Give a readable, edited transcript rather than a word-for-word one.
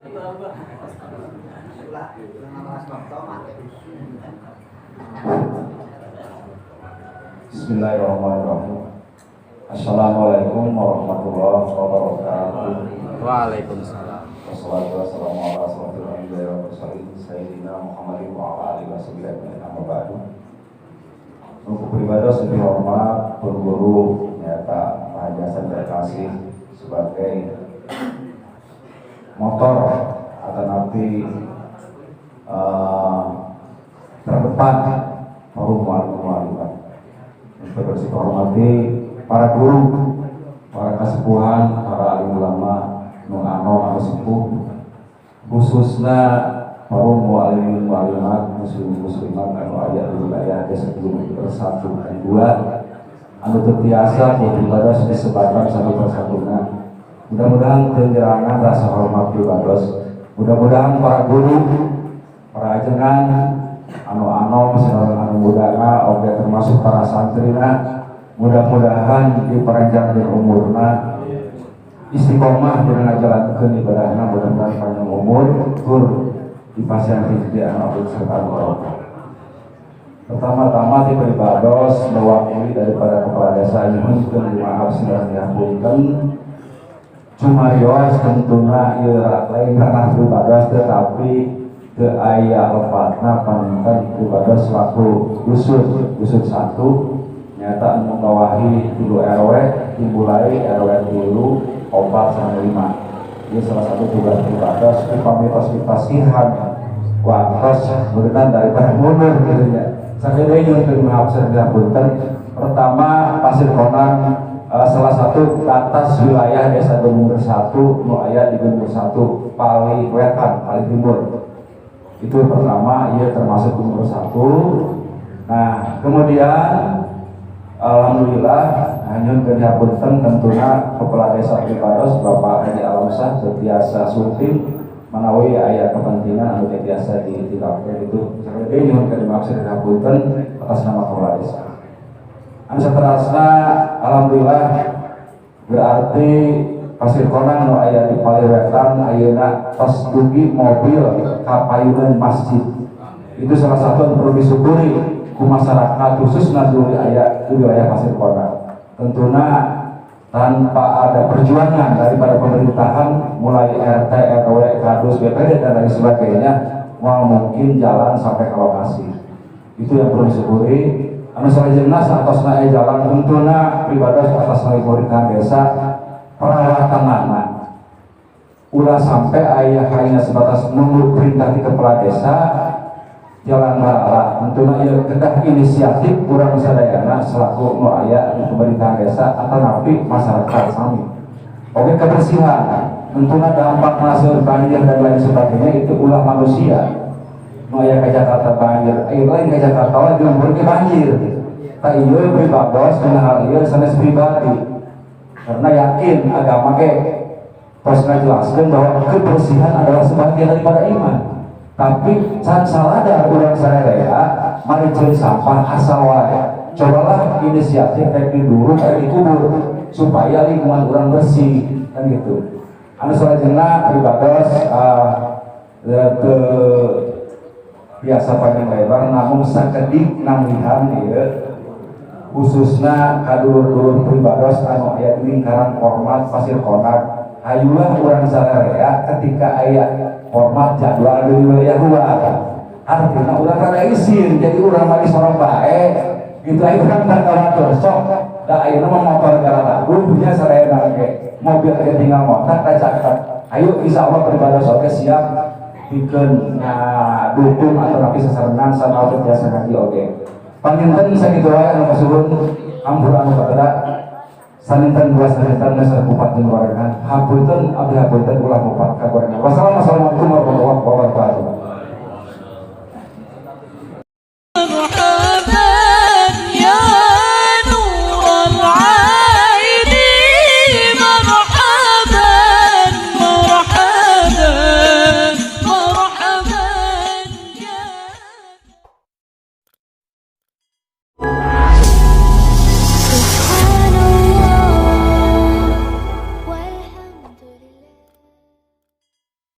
Bismillahirrahmanirrahim. Assalamualaikum warahmatullahi wabarakatuh. Waalaikumsalam. Wassalatu wassalamu ala asyrofil anbiya'i wal mursalin sayyidina Muhammadin wa ala alihi wasallam. Amma ba'du. Untuk beribadah lebih hormat guru nyata Mahajasan terkasih sebagai motor atau nanti terdepan forum mu'allim-mu'allimat. Untuk hormati para guru, para kasepuhan, para alim ulama, nungano sepuh, khususnya forum mu'allim-mu'allimat muslim-muslimat anu aya di wilayah Desa Gunung Bersatu dan 2 anu terbiasa beribadah disebutkan satu persatunya. Mudah-mudahan penyerangan rasa hormat ibadah. Mudah-mudahan para guru, para ajengan, anu mudana, oke termasuk para santrina, mudah-mudahan diperanjang di umurna, istiqomah dengan jalankeun ibadahna, mudah-mudahan panjang umur, tur dipasang rezeki anak serta barokah. Pertama-tama beribados mewakili daripada kepala desa nyuhunkeun maaf sedang dihapunten. Cumarios tentunya lain karena beribadah tetapi ke ayah lepatna panutan beribadah selaku gusud 1 nyata membawahi 3 RW dimulai RW 3 4 sampai 5. Ini salah satu tugas beribadah pamitos-pasihan waktos berenang daripada mundur gitu ya. Sakit nyuhun maaf serga punten. Pertama Pasir Konan salah satu atas wilayah Desa Gunung Bersatu nu aya di Gunung Bersatu paling wetan paling timur. Itu pertama, ia termasuk Gunung Bersatu. Nah, kemudian alhamdulillah nyuhun keun hapunten tentunya Kepala Desa Cipados Bapak Haji Alamsah setiasa sultim manawi aya kepentingan anu biasa ditilapkeun itu. Sakit nyuhun keun maaf serta hapunten atas nama Kepala Desa. Seterusnya alhamdulillah berarti Pasir Konan nu aya di Paliwetan ayeuna tos dugi mobil kapayunan masjid. Itu salah satu yang perlu disyukuri ku masyarakat khususnya di wilayah Pasir Konan. Tentunya tanpa ada perjuangan daripada pemerintahan mulai RT, RW, Kadus, BPD dan lain sebagainya mau mungkin jalan sampai ke lokasi. Itu yang perlu disyukuri. Anu salajengna saatosna jalan untuna pribados atas pemerintahan desa perawatanana ulah sampai aya hanya sebatas nunggu perintah di kepala desa jalan rara untuna ieu kedah inisiatif urang sadayana selaku nu aya di pemerintahan desa atau napi masyarakat sami. Oke kebersihan untuna dampak hasil banjir dan lain sebagainya itu ulah manusia. Maya ke Jakarta banjir, lain ke Jakarta lah jumur ke banjir. Tak iya beribados dengan hal iya sanes pribadi. Karena yakin agama ke terus ngajelaskan bahwa kebersihan adalah sebagian daripada iman. Tapi can saladar urang sadaya mari ceun sampah asal wae. Cobalah inisiatif rek diduruk rek dikubur supaya lingkungan urang bersih kan gitu. Anu salajengna beribados ke biasa panjang lebar namun sakedik namlihan ieu khususna kadulur-dulur pribados anu aya di lingkaran format Pasir Konan hayulah urang sadaya ketika aya format jadwal di wilayah luar artinya urang rada izin jadi urang mah disorong bae gitu aya urang ngatur sok da ayeuna mah motor gara lagu punya sadaya nangke mobil teh tinggal motor da caket ayo insyaallah pribados oge siap bikin dukung atau napi sasarenan sama auto biasa kaki oke. Panginten sakitu wae anu kasuhun ampun anu kaeda saninten dua saninten geus bupat jeung gorengan. Hapunten abdi hapunten ulah bupat ka gorengan